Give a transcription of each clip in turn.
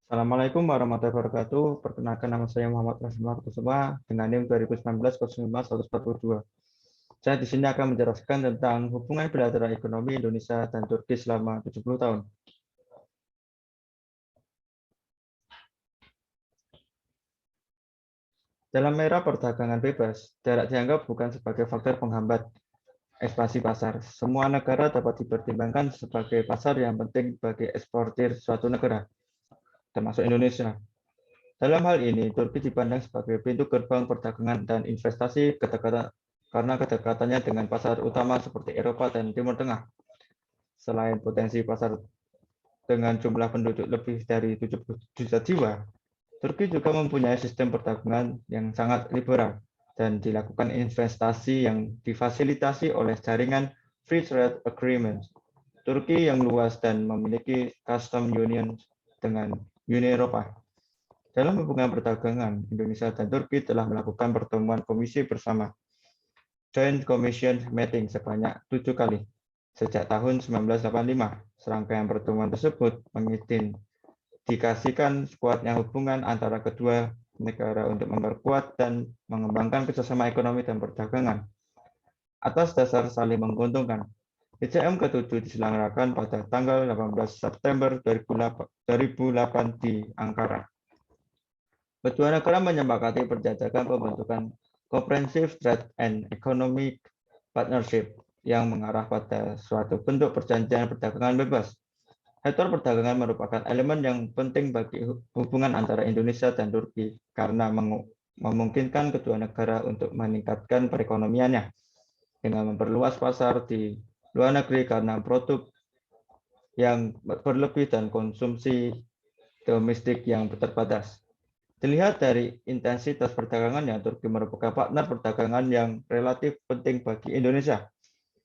Assalamualaikum warahmatullahi wabarakatuh. Perkenalkan nama saya Muhammad Rasulullah Kusuma dengan NIM 2019-05-142. Saya di sini akan menjelaskan tentang hubungan bilateral ekonomi Indonesia dan Turki selama 70 tahun. Dalam era perdagangan bebas, jarak dianggap bukan sebagai faktor penghambat ekspansi pasar. Semua negara dapat dipertimbangkan sebagai pasar yang penting bagi eksportir suatu negara, termasuk Indonesia. Dalam hal ini, Turki dipandang sebagai pintu gerbang perdagangan dan investasi karena kedekatannya dengan pasar utama seperti Eropa dan Timur Tengah. Selain potensi pasar dengan jumlah penduduk lebih dari 70 juta jiwa, Turki juga mempunyai sistem perdagangan yang sangat liberal dan dilakukan investasi yang difasilitasi oleh jaringan Free Trade Agreement. Turki yang luas dan memiliki custom union dengan Uni Eropa. Dalam hubungan perdagangan, Indonesia dan Turki telah melakukan pertemuan komisi bersama Joint Commission Meeting sebanyak 7 kali sejak tahun 1985. Serangkaian pertemuan tersebut mengindikasikan kuatnya hubungan antara kedua negara untuk memperkuat dan mengembangkan kerjasama ekonomi dan perdagangan. Atas dasar saling menguntungkan, PCM ke-7 diselenggarakan pada tanggal 18 September 2008 di Ankara. Kedua negara menyepakati perjanjian pembentukan Comprehensive Trade and Economic Partnership yang mengarah pada suatu bentuk perjanjian perdagangan bebas. Sektor perdagangan merupakan elemen yang penting bagi hubungan antara Indonesia dan Turki karena memungkinkan kedua negara untuk meningkatkan perekonomiannya dengan memperluas pasar di luar negeri karena produk yang berlebih dan konsumsi domestik yang terbatas. Dilihat dari intensitas perdagangannya, Turki merupakan partner perdagangan yang relatif penting bagi Indonesia.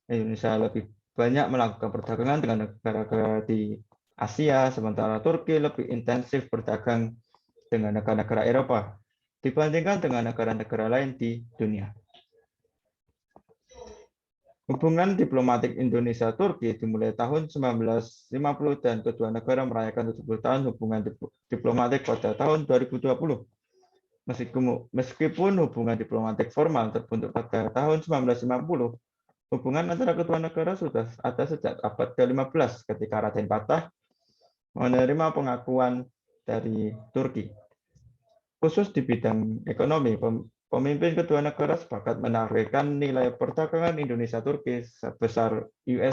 Indonesia lebih banyak melakukan perdagangan dengan negara-negara di Asia, sementara Turki lebih intensif berdagang dengan negara-negara Eropa dibandingkan dengan negara-negara lain di dunia. Hubungan diplomatik Indonesia-Turki dimulai tahun 1950 dan kedua negara merayakan 70 tahun hubungan diplomatik pada tahun 2020. Meskipun hubungan diplomatik formal terbentuk pada tahun 1950, hubungan antara kedua negara sudah ada sejak abad ke-15 ketika Raden Patah menerima pengakuan dari Turki. Khusus di bidang ekonomi, pemimpin kedua negara sepakat menargetkan nilai perdagangan Indonesia-Turki sebesar $10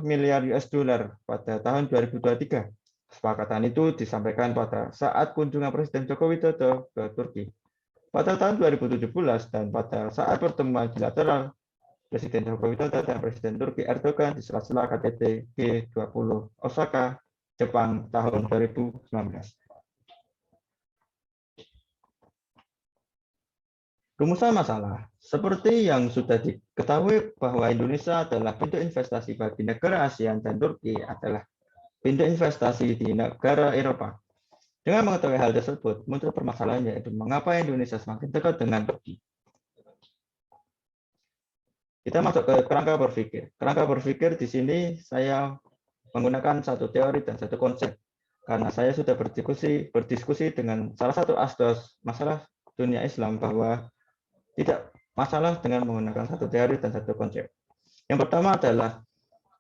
miliar pada tahun 2023. Kesepakatan itu disampaikan pada saat kunjungan Presiden Joko Widodo ke Turki pada tahun 2017 dan pada saat pertemuan bilateral Presiden Joko Widodo dan Presiden Turki Erdogan di sela-sela KTT G20 Osaka, Jepang tahun 2019. Rumusan masalah. Seperti yang sudah diketahui bahwa Indonesia adalah pintu investasi bagi negara ASEAN dan Turki adalah pintu investasi di negara Eropa. Dengan mengetahui hal tersebut, muncul permasalahan yaitu mengapa Indonesia semakin dekat dengan Turki. Kita masuk ke kerangka berpikir. Kerangka berpikir di sini saya menggunakan satu teori dan satu konsep. Karena saya sudah berdiskusi dengan salah satu asdos masalah dunia Islam bahwa tidak masalah dengan menggunakan satu teori dan satu konsep. Yang pertama adalah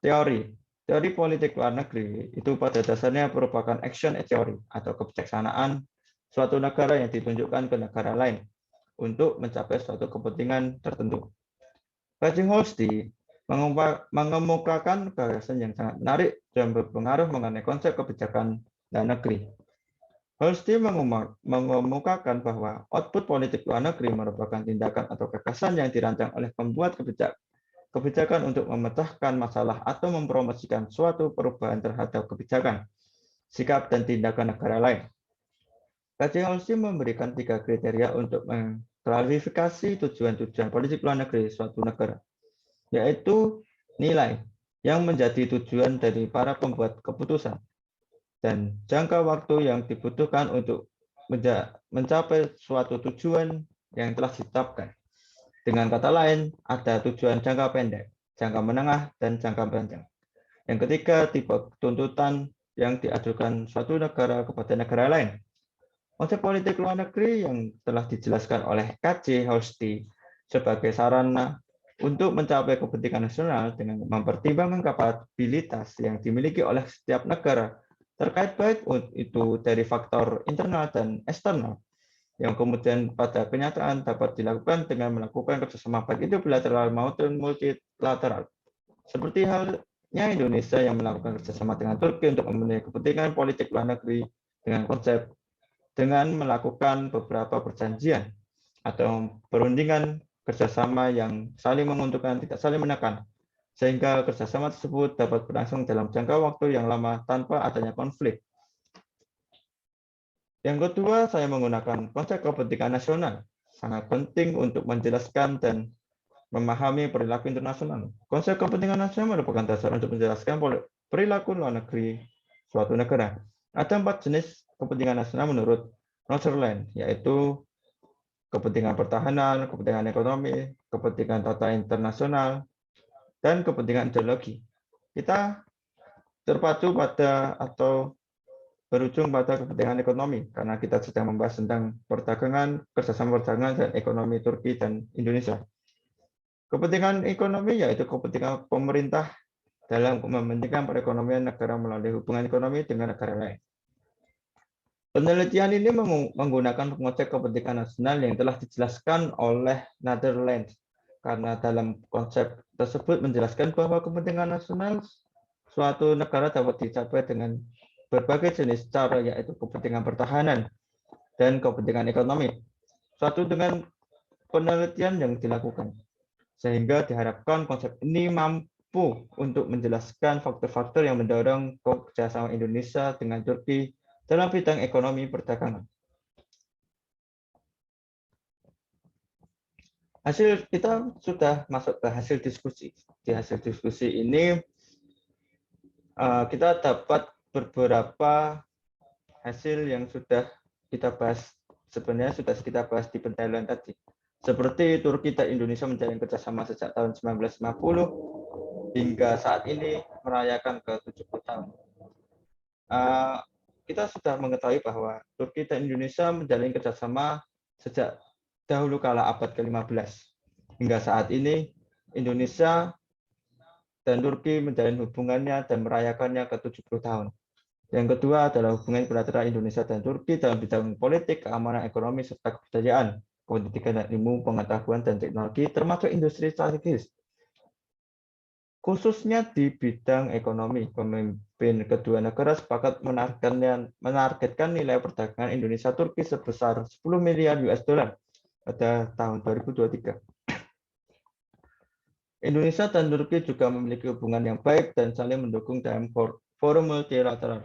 teori. Teori politik luar negeri itu pada dasarnya merupakan action theory atau kebijaksanaan suatu negara yang ditunjukkan ke negara lain untuk mencapai suatu kepentingan tertentu. Basinghurst mengemukakan gagasan yang sangat menarik dan berpengaruh mengenai konsep kebijakan dalam negeri. Holsti mengemukakan bahwa output politik luar negeri merupakan tindakan atau gagasan yang dirancang oleh pembuat kebijakan untuk memecahkan masalah atau mempromosikan suatu perubahan terhadap kebijakan, sikap, dan tindakan negara lain. Holsti memberikan 3 kriteria untuk mengklarifikasi tujuan-tujuan politik luar negeri suatu negara, yaitu nilai yang menjadi tujuan dari para pembuat keputusan, dan jangka waktu yang dibutuhkan untuk mencapai suatu tujuan yang telah ditetapkan. Dengan kata lain, ada tujuan jangka pendek, jangka menengah, dan jangka panjang. Yang ketiga, tipe tuntutan yang diajukan suatu negara kepada negara lain. Konsep politik luar negeri yang telah dijelaskan oleh KJ Hosti sebagai sarana untuk mencapai kepentingan nasional dengan mempertimbangkan kapabilitas yang dimiliki oleh setiap negara terkait baik itu dari faktor internal dan eksternal yang kemudian pada kenyataan dapat dilakukan dengan melakukan kerjasama baik itu bilateral maupun multilateral. Seperti halnya Indonesia yang melakukan kerjasama dengan Turki untuk memenuhi kepentingan politik luar negeri dengan konsep dengan melakukan beberapa perjanjian atau perundingan kerjasama yang saling menguntungkan, tidak saling menekan, sehingga kerjasama tersebut dapat berlangsung dalam jangka waktu yang lama tanpa adanya konflik. Yang kedua, saya menggunakan konsep kepentingan nasional. Sangat penting untuk menjelaskan dan memahami perilaku internasional. Konsep kepentingan nasional merupakan dasar untuk menjelaskan perilaku luar negeri suatu negara. Ada 4 jenis kepentingan nasional menurut Northern, yaitu kepentingan pertahanan, kepentingan ekonomi, kepentingan tata internasional, dan kepentingan ideologi. Kita terpacu pada atau berujung pada kepentingan ekonomi, karena kita sedang membahas tentang perdagangan, kerjasama perdagangan, dan ekonomi Turki dan Indonesia. Kepentingan ekonomi yaitu kepentingan pemerintah dalam mementingkan perekonomian negara melalui hubungan ekonomi dengan negara lain. Penelitian ini menggunakan konsep kepentingan nasional yang telah dijelaskan oleh Netherlands, karena dalam konsep tersebut menjelaskan bahwa kepentingan nasional suatu negara dapat dicapai dengan berbagai jenis cara, yaitu kepentingan pertahanan dan kepentingan ekonomi. Suatu dengan penelitian yang dilakukan, sehingga diharapkan konsep ini mampu untuk menjelaskan faktor-faktor yang mendorong kerjasama Indonesia dengan Turki dalam bidang ekonomi perdagangan. Hasil kita sudah masuk ke hasil diskusi. Di hasil diskusi ini kita dapat beberapa hasil yang sudah kita bahas, sebenarnya sudah kita bahas di pendahuluan tadi. Seperti Turki dan Indonesia menjalin kerjasama sejak tahun 1950 hingga saat ini merayakan ke-70 tahun. Kita sudah mengetahui bahwa Turki dan Indonesia menjalin kerjasama sejak dahulu kala abad ke-15. Hingga saat ini Indonesia dan Turki menjalin hubungannya dan merayakannya ke-70 tahun. Yang kedua adalah hubungan bilateral Indonesia dan Turki dalam bidang politik, keamanan, ekonomi, serta kebudayaan, pendidikan, ilmu, pengetahuan, dan teknologi, termasuk industri strategis. Khususnya di bidang ekonomi, pemimpin kedua negara sepakat menargetkan nilai perdagangan Indonesia-Turki sebesar 10 miliar US dollar pada tahun 2023. Indonesia dan Turki juga memiliki hubungan yang baik dan saling mendukung dalam forum multilateral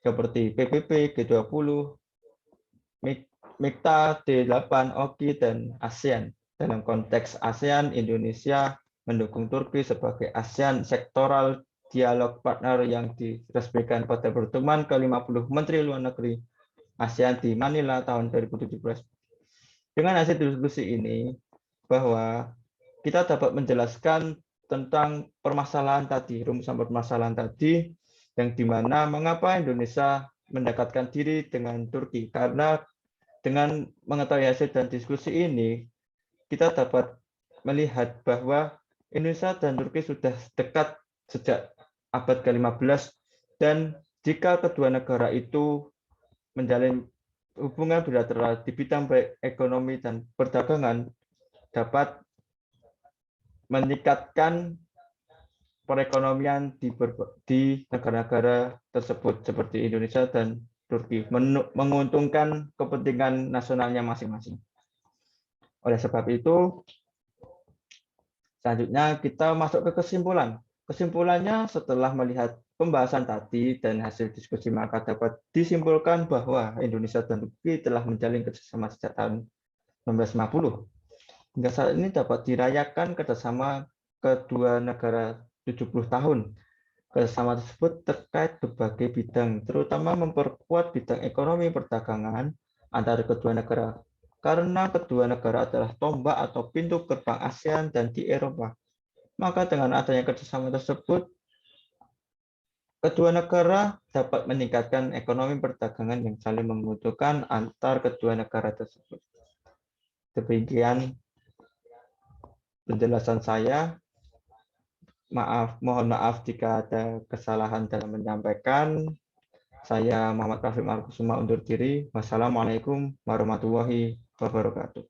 seperti PBB, G20, MIKTA, D8, OKI, dan ASEAN. Dalam konteks ASEAN, Indonesia mendukung Turki sebagai ASEAN Sektoral Dialog Partner yang diresmikan pada pertemuan ke-50 Menteri Luar Negeri ASEAN di Manila tahun 2017. Dengan hasil diskusi ini, bahwa kita dapat menjelaskan tentang permasalahan tadi, rumusan permasalahan tadi, yang dimana mengapa Indonesia mendekatkan diri dengan Turki, karena dengan mengetahui hasil dan diskusi ini, kita dapat melihat bahwa Indonesia dan Turki sudah dekat sejak abad ke-15, dan jika kedua negara itu menjalin hubungan bilateral di bidang baik ekonomi dan perdagangan, dapat meningkatkan perekonomian di negara-negara tersebut seperti Indonesia dan Turki, menguntungkan kepentingan nasionalnya masing-masing. Oleh sebab itu, selanjutnya kita masuk ke kesimpulan. Kesimpulannya setelah melihat pembahasan tadi dan hasil diskusi, maka dapat disimpulkan bahwa Indonesia dan Turki telah menjalin kerjasama sejak tahun 1950. Hingga saat ini dapat dirayakan kerjasama kedua negara 70 tahun. Kerjasama tersebut terkait berbagai bidang, terutama memperkuat bidang ekonomi perdagangan antara kedua negara. Karena kedua negara adalah tombak atau pintu gerbang ASEAN dan di Eropa. Maka dengan adanya kerjasama tersebut, Kedua negara dapat meningkatkan ekonomi perdagangan yang saling membutuhkan antar kedua negara tersebut. Demikian penjelasan saya. Mohon maaf jika ada kesalahan dalam menyampaikan. Saya Muhammad Raffi Markusuma undur diri. Wassalamualaikum warahmatullahi wabarakatuh.